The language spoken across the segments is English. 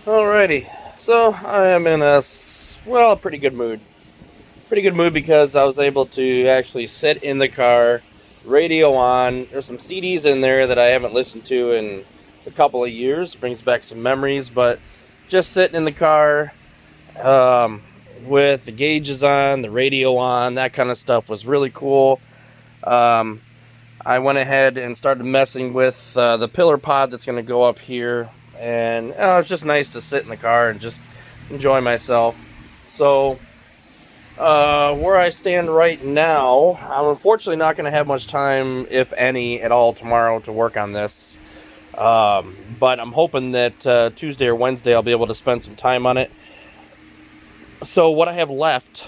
Alrighty, so I am in a pretty good mood. Pretty good mood because I was able to actually sit in the car, radio on. There's some CDs in there that I haven't listened to in a couple of years. Brings back some memories, but just sitting in the car um, with the gauges on, the radio on, that kind of stuff was really cool. Um, I went ahead and started messing with the pillar pod that's going to go up here, and it's just nice to sit in the car and just enjoy myself. So, where I stand right now, I'm unfortunately not going to have much time, if any, at all tomorrow to work on this. But I'm hoping that Tuesday or Wednesday I'll be able to spend some time on it. So, what I have left,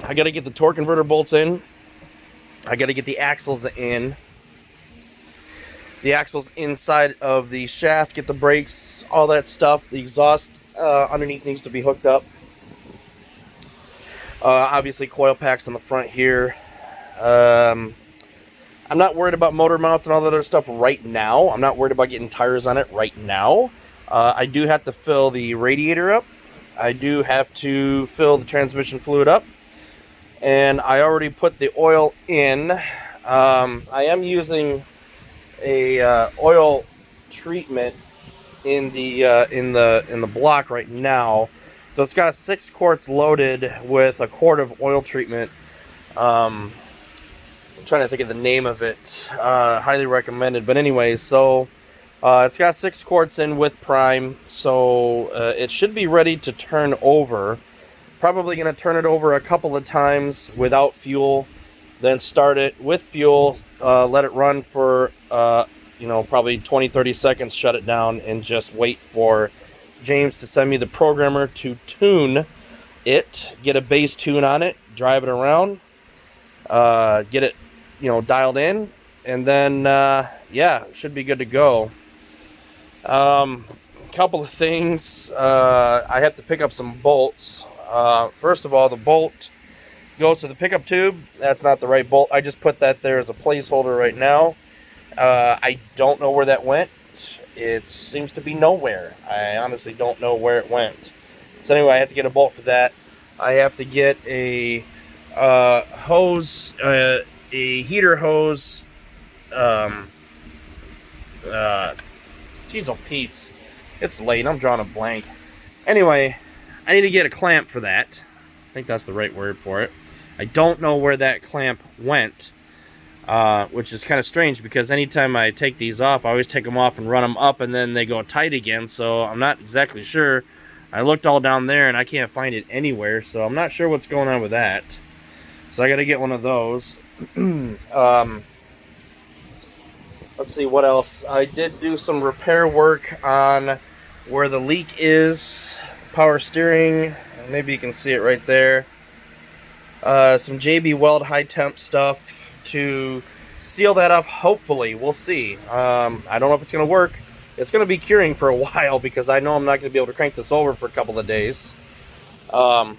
I got to get the torque converter bolts in. I got to get the axles in. The axles inside of the shaft, get the brakes, all that stuff. The exhaust underneath needs to be hooked up. Obviously, coil packs on the front here. I'm not worried about motor mounts and all that other stuff right now. I'm not worried about getting tires on it right now. I do have to fill the radiator up. I do have to fill the transmission fluid up. And I already put the oil in. I am using a oil treatment in the block right now. So it's got 6 quarts loaded with a quart of oil treatment. I'm trying to think of the name of it. Highly recommended. But anyways, so it's got 6 quarts in with prime, so it should be ready to turn over. Probably going to turn it over a couple of times without fuel, then start it with fuel, let it run for probably 20-30 seconds, shut it down, and just wait for James to send me the programmer to tune it, get a base tune on it, drive it around, get it dialed in, and then should be good to go. Couple of things. I have to pick up some bolts. First of all, the bolt goes to the pickup tube. That's not the right bolt. I just put that there as a placeholder right now. I don't know where that went. It seems to be nowhere. I honestly don't know where it went. So anyway, I have to get a bolt for that. I have to get a hose, a heater hose. Jeez, oh Pete's. It's late. I'm drawing a blank. Anyway, I need to get a clamp for that. I think that's the right word for it. I don't know where that clamp went, which is kind of strange because anytime I take these off, I always take them off and run them up, and then they go tight again, so I'm not exactly sure. I looked all down there, and I can't find it anywhere, so I'm not sure what's going on with that. So I got to get one of those. Let's see, what else? I did do some repair work on where the leak is. Power steering, maybe you can see it right there. Some JB Weld high temp stuff to seal that up, hopefully. We'll see. I don't know if it's going to work. It's going to be curing for a while because I know I'm not going to be able to crank this over for a couple of days. And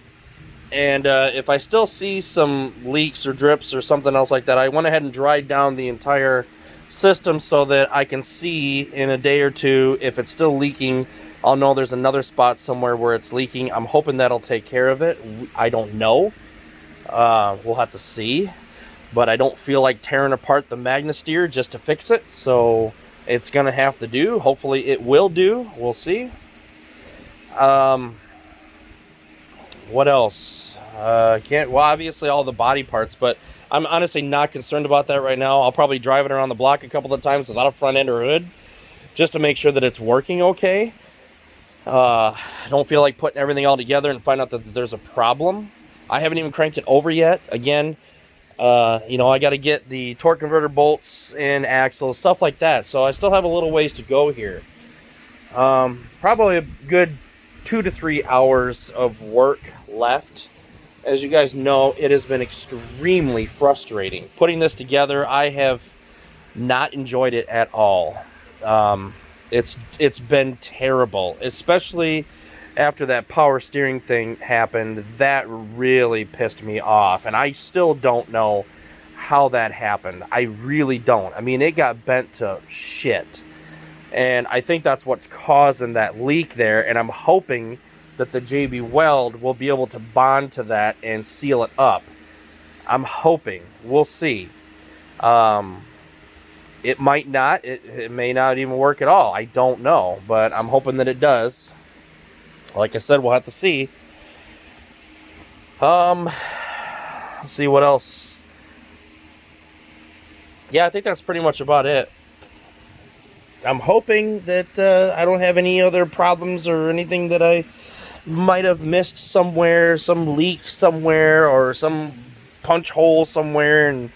if I still see some leaks or drips or something else like that, I went ahead and dried down the entire system so that I can see in a day or two if it's still leaking. I'll know there's another spot somewhere where it's leaking. I'm hoping that'll take care of it. I don't know. We'll have to see. But I don't feel like tearing apart the Magnasteer just to fix it. So it's going to have to do. Hopefully it will do. We'll see. What else? Obviously all the body parts, but I'm honestly not concerned about that right now. I'll probably drive it around the block a couple of times without a front end or hood, just to make sure that it's working okay. I don't feel like putting everything all together and find out that there's a problem. I haven't even cranked it over yet. Again, I got to get the torque converter bolts in, axles, stuff like that. So I still have a little ways to go here. Probably a good 2 to 3 hours of work left. As you guys know, it has been extremely frustrating. Putting this together, I have not enjoyed it at all. It's been terrible, especially after that power steering thing happened. That really pissed me off, and I still don't know how that happened. I really don't. I mean, it got bent to shit. And I think that's what's causing that leak there, and I'm hoping that the JB Weld will be able to bond to that and seal it up. I'm hoping. We'll see. It might not. It may not even work at all. I don't know, but I'm hoping that it does. Like I said, we'll have to see. Let's see what else. Yeah, I think that's pretty much about it. I'm hoping that I don't have any other problems or anything that I might have missed somewhere, some leak somewhere, or some punch hole somewhere, and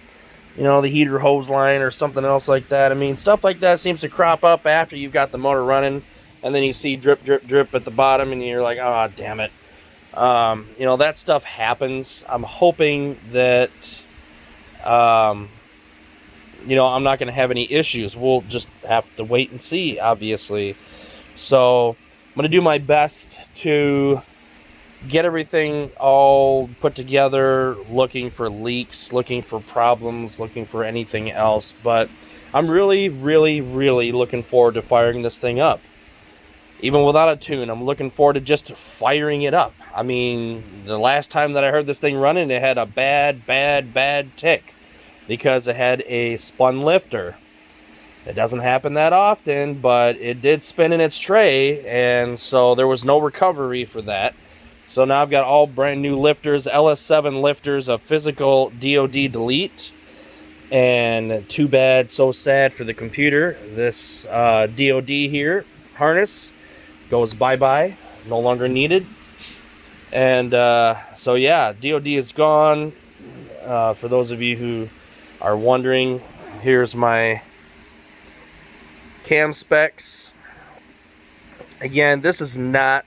the heater hose line or something else like that. I mean, stuff like that seems to crop up after you've got the motor running, and then you see drip, drip, drip at the bottom, and you're like, oh, damn it. That stuff happens. I'm hoping that, I'm not going to have any issues. We'll just have to wait and see, obviously. So I'm going to do my best to get everything all put together, looking for leaks, looking for problems, looking for anything else. But I'm really, really, really looking forward to firing this thing up. Even without a tune, I'm looking forward to just firing it up. I mean, the last time that I heard this thing running, it had a bad tick because it had a spun lifter. It doesn't happen that often, but it did spin in its tray, and so there was no recovery for that. So now I've got all brand new lifters, LS7 lifters, a physical DOD delete, and too bad, so sad for the computer. This DOD here, harness, goes bye-bye, no longer needed. And so yeah, DOD is gone. For those of you who are wondering, here's my cam specs. Again, this is not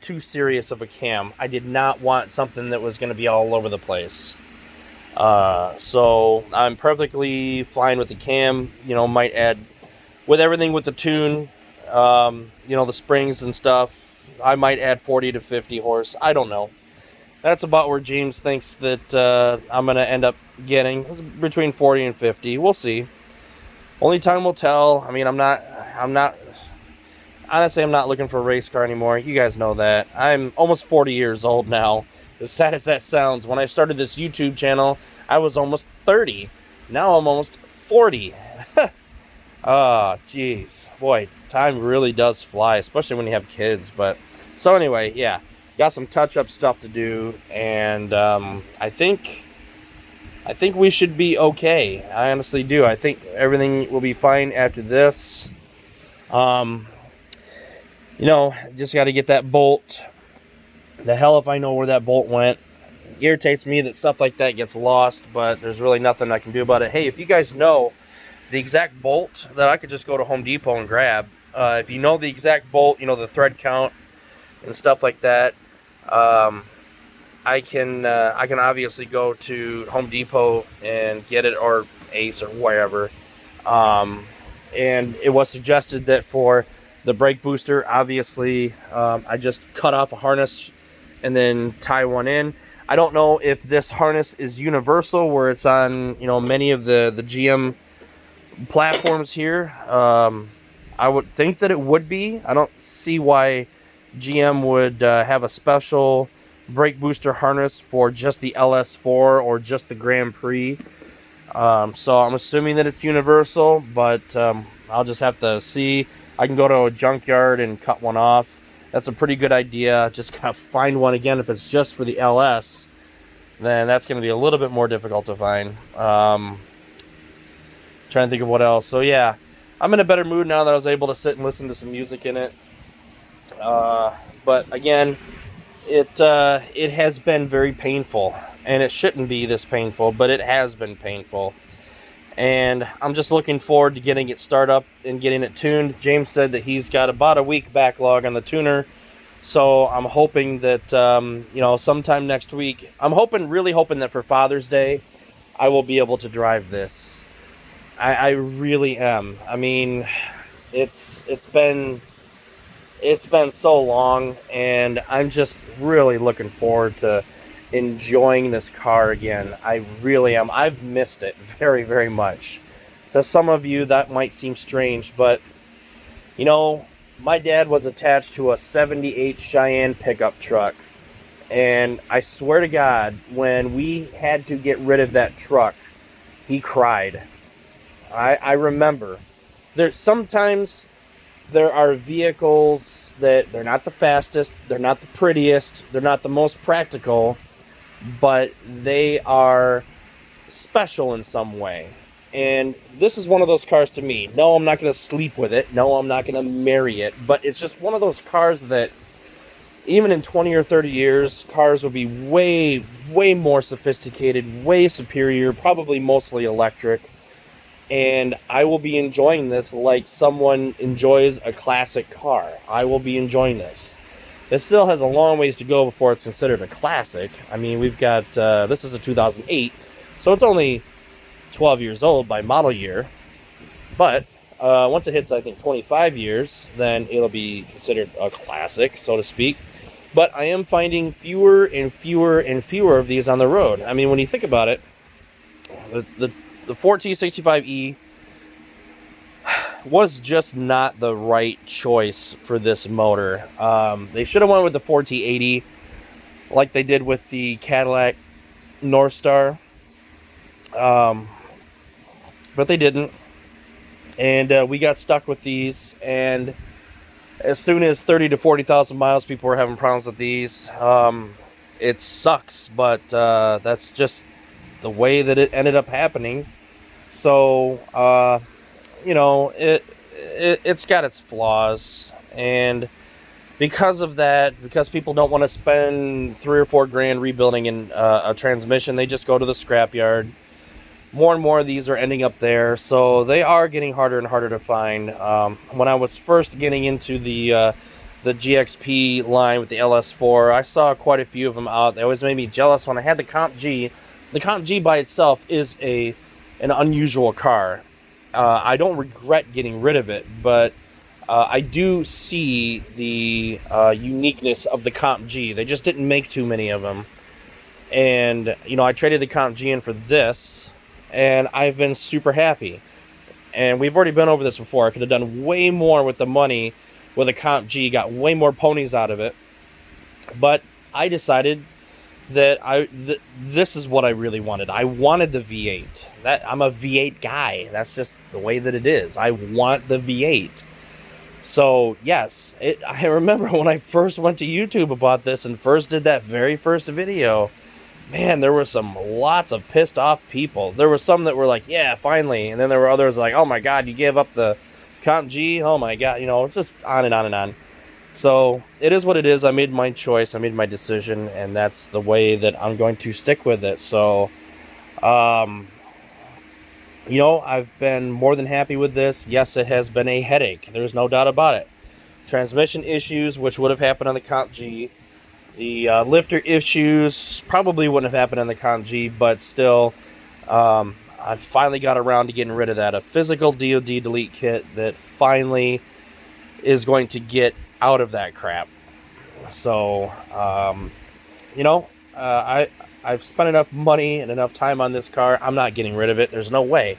too serious of a cam. I did not want something that was going to be all over the place. So I'm perfectly fine with the cam. Might add with everything with the tune, the springs and stuff. I might add 40 to 50 horse. I don't know. That's about where James thinks that I'm going to end up getting, between 40 and 50. We'll see. Only time will tell. I mean, honestly, I'm not looking for a race car anymore. You guys know that. I'm almost 40 years old now. As sad as that sounds, when I started this YouTube channel, I was almost 30. Now I'm almost 40. Oh, jeez. Boy, time really does fly, especially when you have kids. But so anyway, yeah. Got some touch-up stuff to do, and I think we should be okay. I honestly do. I think everything will be fine after this. Just got to get that bolt. The hell if I know where that bolt went. It irritates me that stuff like that gets lost, but there's really nothing I can do about it. Hey, if you guys know the exact bolt, that I could just go to Home Depot and grab. If you know the exact bolt, the thread count and stuff like that, I can obviously go to Home Depot and get it, or Ace or wherever. And it was suggested that for the brake booster, obviously, I just cut off a harness and then tie one in. I don't know if this harness is universal, where it's on, many of the GM platforms here. I would think that it would be. I don't see why GM would have a special brake booster harness for just the LS4 or just the Grand Prix. So I'm assuming that it's universal, but I'll just have to see. I can go to a junkyard and cut one off. That's a pretty good idea. Just kind of find one again. If it's just for the LS, then that's going to be a little bit more difficult to find. Trying to think of what else. So yeah, I'm in a better mood now that I was able to sit and listen to some music in it. But again, it has been very painful, and it shouldn't be this painful, but it has been painful. And I'm just looking forward to getting it started up and getting it tuned. James said that he's got about a week backlog on the tuner, so I'm hoping that sometime next week. I'm really hoping that for Father's Day, I will be able to drive this. I really am. I mean, it's been so long, and I'm just really looking forward to enjoying this car again. I really am. I've missed it very, very much. To some of you, that might seem strange, but, you know, my dad was attached to a 78 Cheyenne pickup truck. And I swear to God, when we had to get rid of that truck, he cried. I remember. Sometimes there are vehicles that they're not the fastest, they're not the prettiest, they're not the most practical, but they are special in some way. And this is one of those cars to me. No, I'm not going to sleep with it. No, I'm not going to marry it. But it's just one of those cars that even in 20 or 30 years, cars will be way, way more sophisticated, way superior, probably mostly electric. And I will be enjoying this like someone enjoys a classic car. I will be enjoying this. This still has a long ways to go before it's considered a classic. I mean, we've got, this is a 2008, so it's only 12 years old by model year. But once it hits, I think, 25 years, then it'll be considered a classic, so to speak. But I am finding fewer and fewer and fewer of these on the road. I mean, when you think about it, the 4T65E was just not the right choice for this motor. They should have went with the 4T80 like they did with the Cadillac Northstar. But they didn't. And we got stuck with these. And as soon as 30 to 40,000 miles, people were having problems with these. It sucks, but that's just the way that it ended up happening. So, you know, it's got its flaws, and because of that, because people don't want to spend $3 or $4 grand rebuilding a transmission, they just go to the scrapyard. More and more of these are ending up there, so they are getting harder and harder to find. When I was first getting into the GXP line with the LS4, I saw quite a few of them out. They always made me jealous when I had the Comp G. The Comp G by itself is an unusual car. I don't regret getting rid of it, but I do see the uniqueness of the Comp G. They just didn't make too many of them. And, you know, I traded the Comp G in for this, and I've been super happy. And we've already been over this before. I could have done way more with the money with a Comp G, got way more ponies out of it. But I decided that this is what I really wanted. I wanted the V8. I'm a V8 guy. That's just the way that it is. I want the V8. So yes, I remember when I first went to YouTube about this and first did that very first video, man, there were lots of pissed off people. There were some that were like, yeah, finally. And then there were others like, oh my God, you gave up the Comp G? Oh my God. You know, it's just on and on and on. So it is what it is. I made my choice. I made my decision, and that's the way that I'm going to stick with it. So, you know, I've been more than happy with this. Yes, it has been a headache. There's no doubt about it. Transmission issues, which would have happened on the Comp G. The lifter issues probably wouldn't have happened on the Comp G, but still, I finally got around to getting rid of that. A physical DoD delete kit that finally is going to get out of that crap. So, you know, I've spent enough money and enough time on this car. I'm not getting rid of it. There's no way.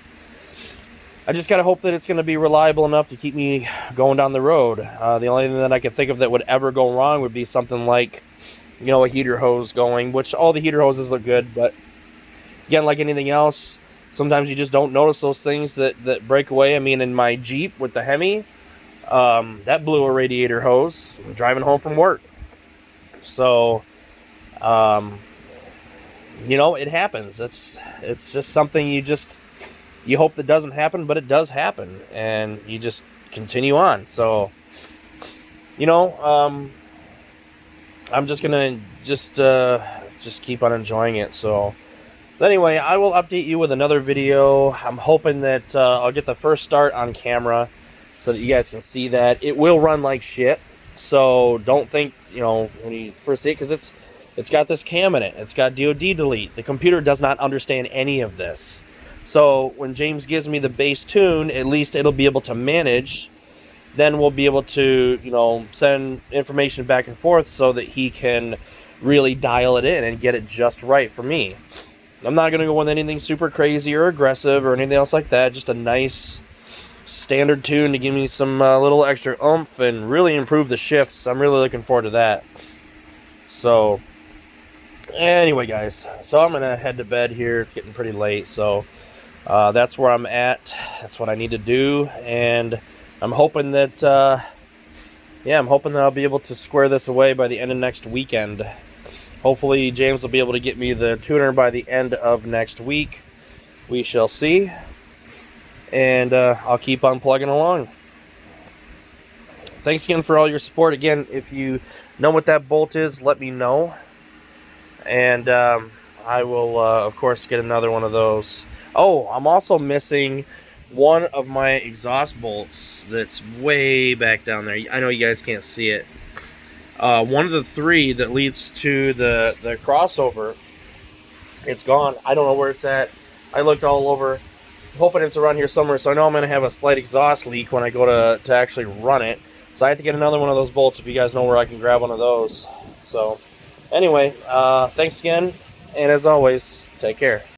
I just gotta hope that it's gonna be reliable enough to keep me going down the road. The only thing that I can think of that would ever go wrong would be something like, you know, a heater hose going, which all the heater hoses look good, but again, like anything else, sometimes you just don't notice those things that break away. I mean, in my Jeep with the Hemi, that blew a radiator hose driving home from work. So, you know, it happens. It's just something you hope that doesn't happen, but it does happen, and you just continue on. So, you know, I'm just gonna just keep on enjoying it. So, anyway, I will update you with another video. I'm hoping that I'll get the first start on camera so that you guys can see that. It will run like shit, so don't think, you know, when you first see it, because it's got this cam in it. It's got DoD delete. The computer does not understand any of this. So when James gives me the base tune, at least it'll be able to manage. Then we'll be able to, you know, send information back and forth so that he can really dial it in and get it just right for me. I'm not going to go with anything super crazy or aggressive or anything else like that. Just a nice standard tune to give me some little extra oomph and really improve the shifts. I'm really looking forward to that. So, anyway, guys. So I'm going to head to bed here. It's getting pretty late. So, that's where I'm at. That's what I need to do. And I'm hoping that, I'm hoping that I'll be able to square this away by the end of next weekend. Hopefully James will be able to get me the tuner by the end of next week. We shall see. And I'll keep on plugging along. Thanks again for all your support. Again, if you know what that bolt is, let me know. And I will, of course, get another one of those. Oh, I'm also missing one of my exhaust bolts that's way back down there. I know you guys can't see it. One of the three that leads to the crossover, it's gone. I don't know where it's at. I looked all over. I'm hoping it's around here somewhere, so I know I'm going to have a slight exhaust leak when I go to actually run it. So I have to get another one of those bolts if you guys know where I can grab one of those. So anyway, thanks again, and as always, take care.